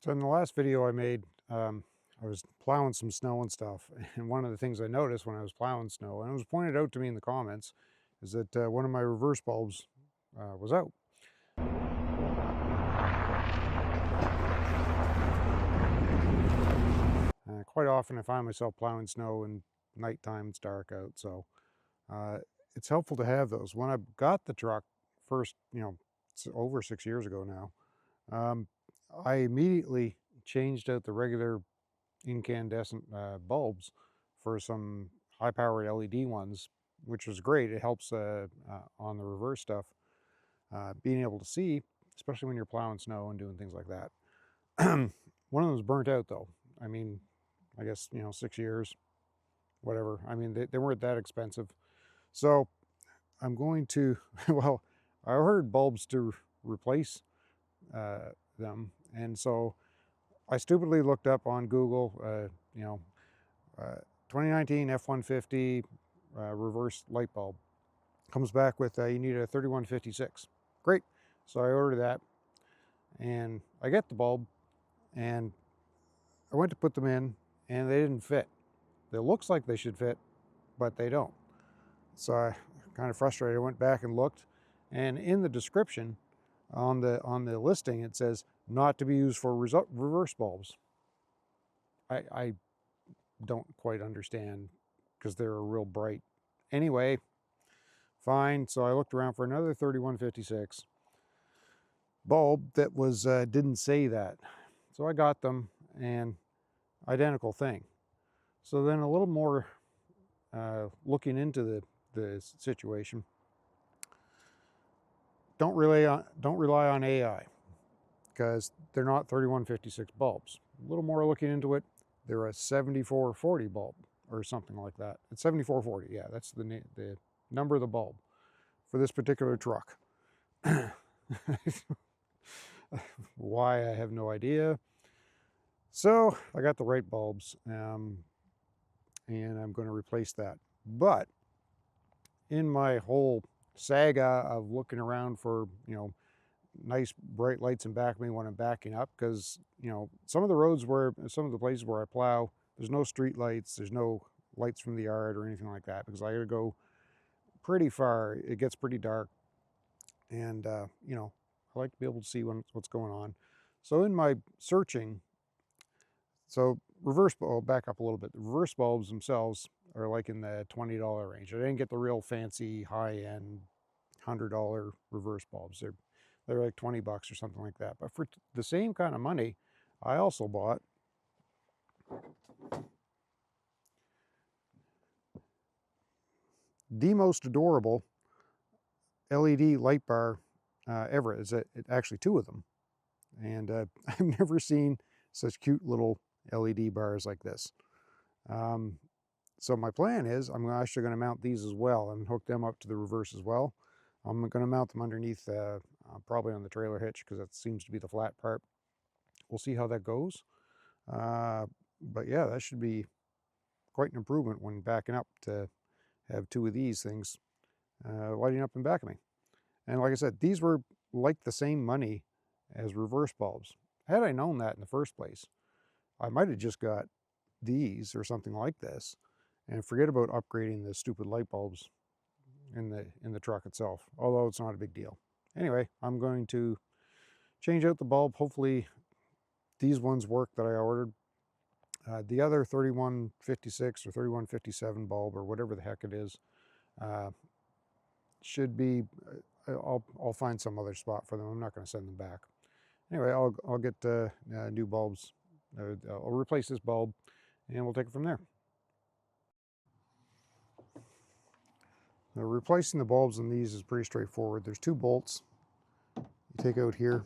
So in the last video I made, I was plowing some snow and stuff, and one of the things I noticed when I was plowing snow, and it was pointed out to me in the comments, is that one of my reverse bulbs was out. Quite often I find myself plowing snow and nighttime it's dark out, so uh, it's helpful to have those. When I got the truck first, it's over 6 years ago now, um, I immediately changed out the regular incandescent bulbs for some high-powered LED ones, which was great. It helps on the reverse stuff, being able to see, especially when you're plowing snow and doing things like that. One of them was burnt out though. I mean, I guess, 6 years, whatever. I mean, they weren't that expensive. So I'm going to, well, I ordered bulbs to replace them. And so I stupidly looked up on Google, you know, uh, 2019 F-150 reverse light bulb. Comes back with you need a 3156. Great. So I ordered that, and I get the bulb, and I went to put them in, and they didn't fit. It looks like they should fit, but they don't. So I kind of frustrated. I went back and looked, and in the description on the listing it says not to be used for reverse bulbs. I don't quite understand because they're real bright. Anyway, fine. So I looked around for another 3156 bulb that was didn't say that. So I got them, and identical thing. So then a little more looking into the situation. Don't rely on AI because they're not 3156 bulbs. A little more looking into it, they're a 7440 bulb or something like that. It's 7440. Yeah, that's the number of the bulb for this particular truck. Why, I have no idea. So I got the right bulbs, and I'm going to replace that. But in my whole saga of looking around for, nice bright lights in back of me when I'm backing up, because, some of the places where I plow, there's no street lights, there's no lights from the yard or anything like that, because I got to go pretty far. It gets pretty dark, and, I like to be able to see what's going on. So in my searching, so reverse bulb, back up a little bit. The reverse bulbs themselves are like in the $20 range. I didn't get the real fancy high-end $100 reverse bulbs. They're like 20 bucks or something like that. But for the same kind of money, I also bought the most adorable LED light bar ever. It's actually two of them. And I've never seen such cute little LED bars like this. So my plan is I'm actually going to mount these as well and hook them up to the reverse as well. I'm going to mount them underneath, probably on the trailer hitch, because that seems to be the flat part. We'll see how that goes. But yeah, that should be quite an improvement when backing up to have two of these things lighting up in back of me. And like I said, these were like the same money as reverse bulbs. Had I known that in the first place, I might have just got these or something like this and forget about upgrading the stupid light bulbs in the truck itself, although it's not a big deal. Anyway, I'm going to change out the bulb. Hopefully these ones work that I ordered. The other 3156 or 3157 bulb or whatever the heck it is should be, I'll find some other spot for them. I'm not going to send them back. Anyway, I'll get new bulbs. I'll replace this bulb, and we'll take it from there. Now, replacing the bulbs in these is pretty straightforward. There's two bolts you take out here.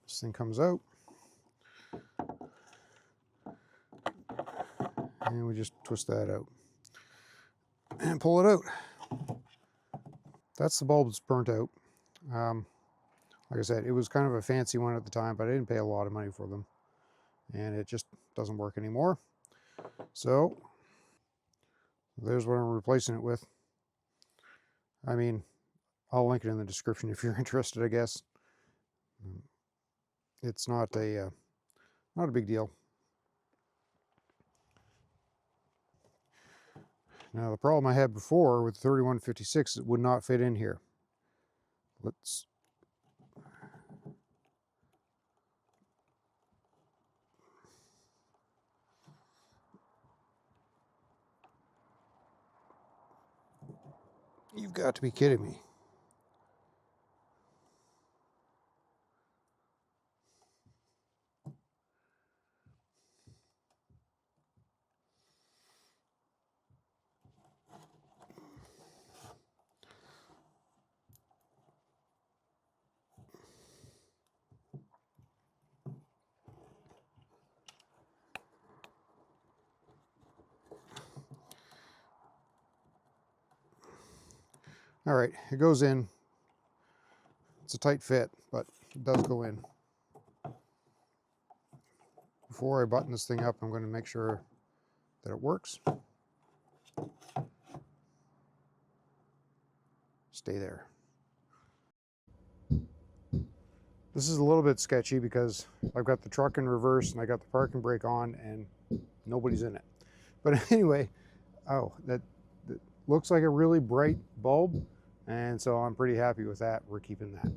This thing comes out, and we just twist that out and pull it out. That's the bulb that's burnt out. Like I said, it was kind of a fancy one at the time, but I didn't pay a lot of money for them. and it just doesn't work anymore. So there's what I'm replacing it with. I mean, I'll link it in the description if you're interested, I guess. It's not a big deal. Now the problem I had before with the 3156 is it would not fit in here. Let's You've got to be kidding me. All right, it goes in. It's a tight fit, but it does go in. Before I button this thing up, I'm going to make sure that it works. Stay there. This is a little bit sketchy because I've got the truck in reverse and I got the parking brake on and nobody's in it. But anyway, that looks like a really bright bulb, and so I'm pretty happy with that. We're keeping that.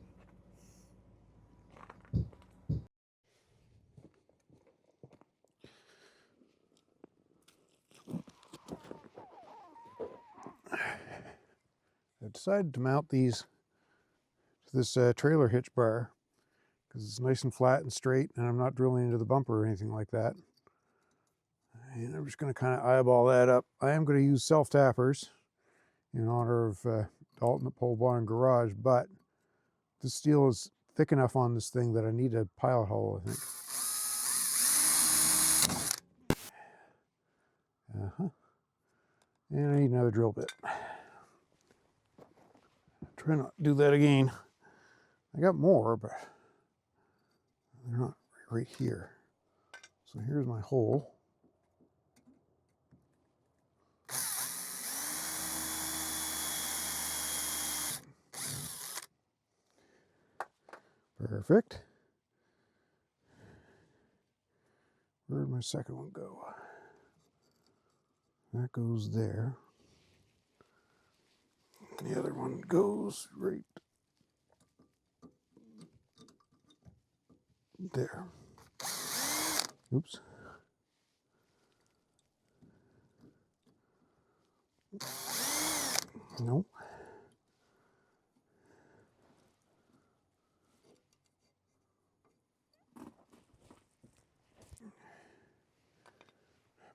I decided to mount these to this trailer hitch bar because it's nice and flat and straight, and I'm not drilling into the bumper or anything like that. And I'm just going to kind of eyeball that up. I am going to use self-tappers in honor of Dalton at Pole Barn Garage, but the steel is thick enough on this thing that I need a pilot hole, I think. And I need another drill bit. Try not to do that again. I got more, but they're not right here. So here's my hole. Perfect. Where'd my second one go? That goes there. The other one goes right there. Oops. Nope.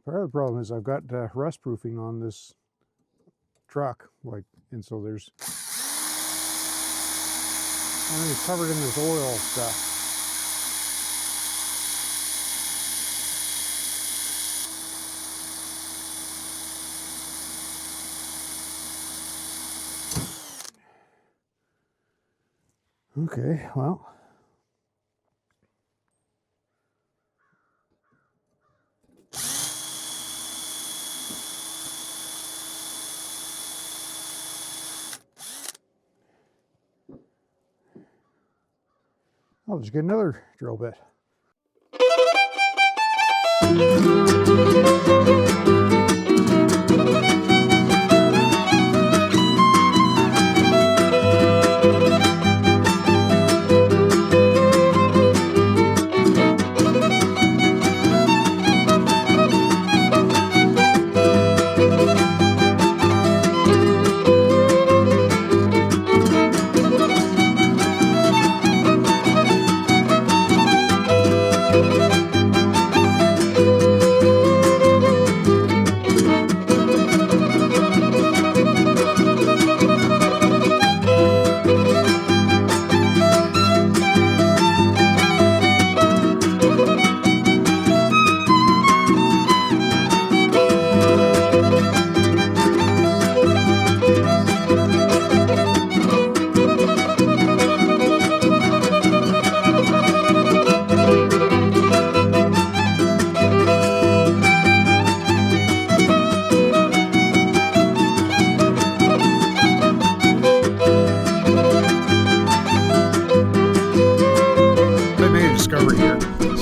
Part of the problem is I've got rust proofing on this truck, and so there's, it's covered in this oil stuff. Okay, well. I'll just get another drill bit.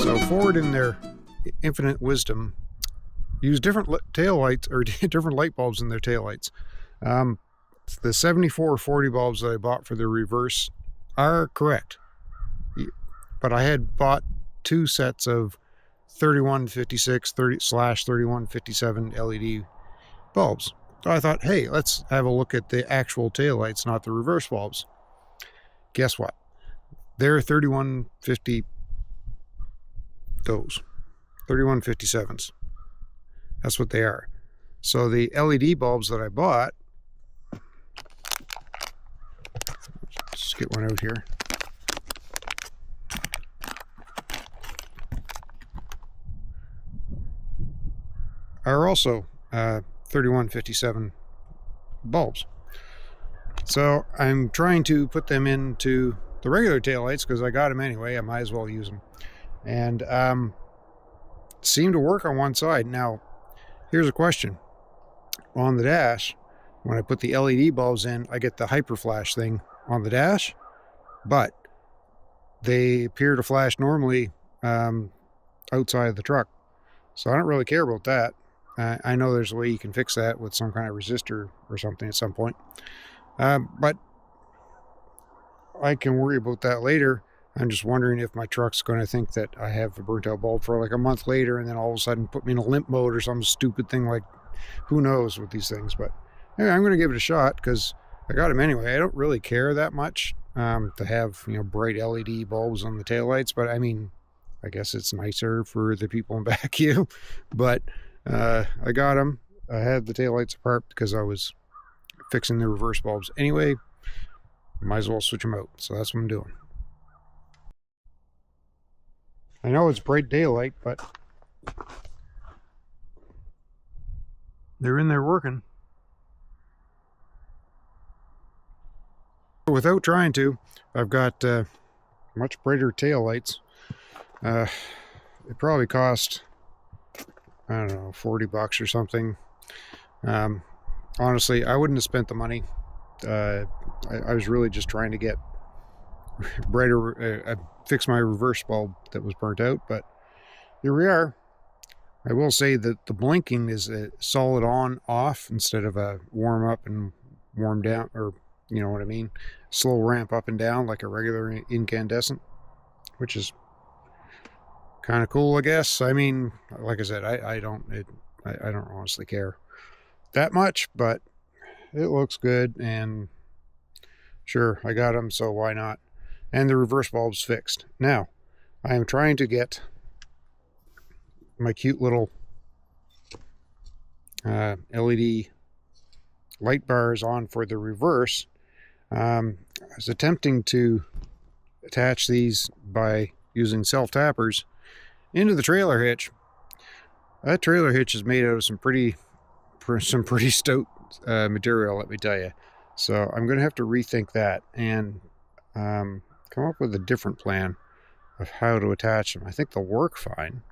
So Ford, in their infinite wisdom, use different tail lights or different light bulbs in their tail lights. The 7440 bulbs that I bought for the reverse are correct, but I had bought 2 sets of 3156/3157 LED bulbs. So I thought, hey, let's have a look at the actual tail lights, not the reverse bulbs. Guess what? They're 3150, those 3157s. That's what they are. So the LED bulbs that I bought, let's get one out here. Are also 3157 bulbs. So I'm trying to put them into the regular taillights because I got them anyway. I might as well use them. And seem to work on one side. Now, here's a question. On the dash, when I put the LED bulbs in, I get the hyper flash thing on the dash, but they appear to flash normally outside of the truck. So I don't really care about that. I know there's a way you can fix that with some kind of resistor or something at some point. But I can worry about that later. I'm just wondering if my truck's going to think that I have a burnt out bulb for like a month later and then all of a sudden put me in a limp mode or some stupid thing, like who knows with these things. But anyway, I'm going to give it a shot because I got them anyway. I don't really care that much to have, bright LED bulbs on the taillights, but I mean, I guess it's nicer for the people in back of you. But I got them. I had the taillights apart because I was fixing the reverse bulbs anyway. Might as well switch them out. So that's what I'm doing. I know it's bright daylight, but they're in there working. Without trying to, I've got much brighter tail lights. It probably cost, I don't know, $40 or something. Honestly, I wouldn't have spent the money. I was really just trying to get brighter, fix my reverse bulb that was burnt out, but here we are. I will say that the blinking is a solid on off instead of a warm up and warm down, or you know what I mean, slow ramp up and down like a regular incandescent, which is kind of cool, I guess. I mean, like I said, I don't honestly care that much, but it looks good, and sure, I got them, so why not? And the reverse bulb's fixed. Now, I am trying to get my cute little LED light bars on for the reverse. I was attempting to attach these by using self-tappers into the trailer hitch. That trailer hitch is made out of some pretty stout material, let me tell you. So I'm going to have to rethink that and come up with a different plan of how to attach them. I think they'll work fine.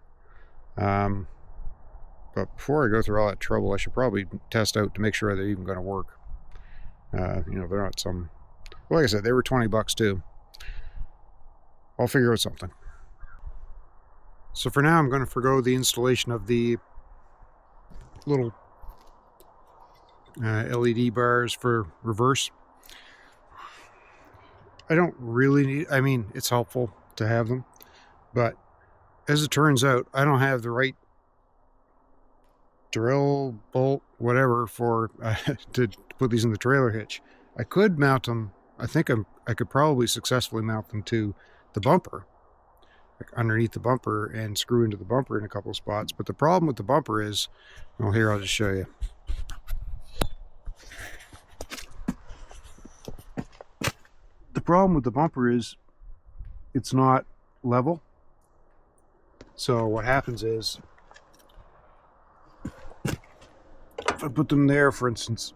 But before I go through all that trouble, I should probably test out to make sure they're even going to work. They're not some, like I said, they were $20 too. I'll figure out something. So for now, I'm going to forgo the installation of the little LED bars for reverse. I don't really need, I mean, it's helpful to have them, but as it turns out, I don't have the right drill, bolt, whatever for to put these in the trailer hitch. I could mount them. I think I could probably successfully mount them to the bumper, like underneath the bumper, and screw into the bumper in a couple of spots. But the problem with the bumper is, well, here, I'll just show you. The problem with the bumper is it's not level. So what happens is, if I put them there, for instance,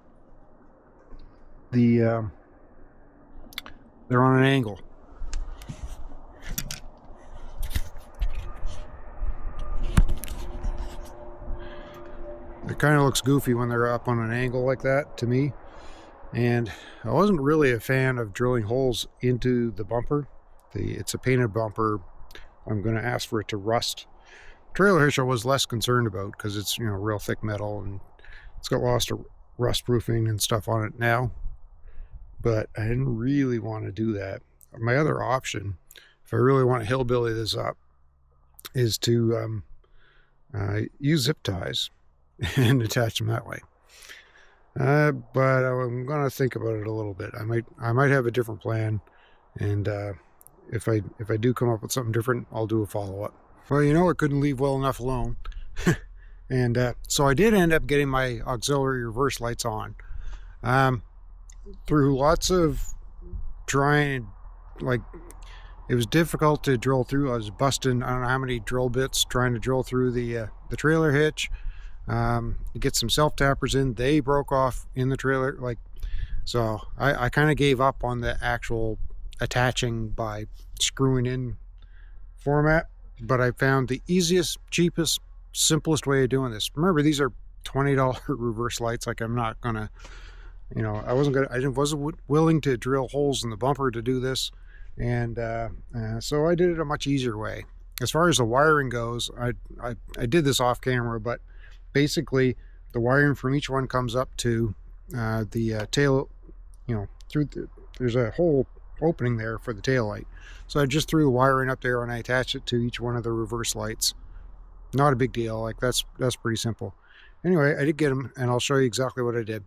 they're on an angle. It kind of looks goofy when they're up on an angle like that to me. And I wasn't really a fan of drilling holes into the bumper. It's a painted bumper, I'm going to ask for it to rust. Trailer hitch I was less concerned about because it's, you know, real thick metal and it's got lots of rust proofing and stuff on it now. But I didn't really want to do that. My other option, if I really want to hillbilly this up, is to use zip ties and attach them that way. But I'm going to think about it a little bit. I might have a different plan, and if I do come up with something different, I'll do a follow-up. Well, you know, I couldn't leave well enough alone. And so I did end up getting my auxiliary reverse lights on. Through lots of trying, like, it was difficult to drill through. I was busting, I don't know how many drill bits trying to drill through the trailer hitch. Get some self-tappers in. They broke off in the trailer. Like, so I kind of gave up on the actual attaching by screwing in format. But I found the easiest, cheapest, simplest way of doing this. Remember, these are $20 reverse lights. Like, I'm not gonna, you know, I wasn't willing to drill holes in the bumper to do this, and so I did it a much easier way. As far as the wiring goes, I did this off camera, but basically the wiring from each one comes up to the tail, you know, there's a whole opening there for the tail light. So I just threw the wiring up there and I attached it to each one of the reverse lights. Not a big deal. Like, that's pretty simple. Anyway, I did get them, and I'll show you exactly what I did.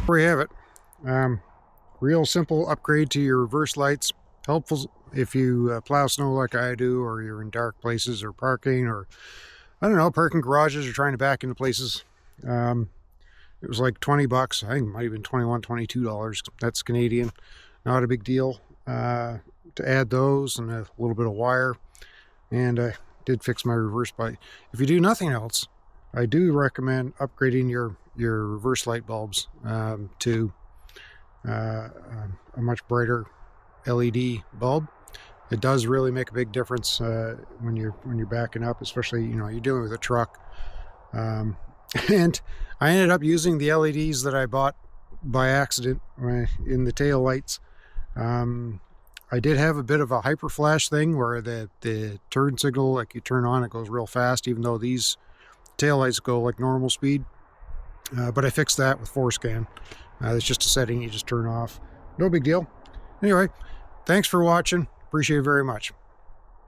There we have it. Real simple upgrade to your reverse lights. Helpful if you plow snow like I do, or you're in dark places, or parking, or I don't know, parking garages, or trying to back into places. It was like 20 bucks. I think it might have been $21, $22. That's Canadian. Not a big deal to add those and a little bit of wire. And I did fix my reverse light. If you do nothing else, I do recommend upgrading your reverse light bulbs to a much brighter LED bulb. It does really make a big difference when you're backing up, especially, you know, you're dealing with a truck. And I ended up using the LEDs that I bought by accident in the tail lights. I did have a bit of a hyper flash thing where the turn signal, like you turn on, it goes real fast, even though these tail lights go like normal speed. But I fixed that with ForeScan. It's just a setting you just turn off. No big deal. Anyway, thanks for watching. Appreciate it very much.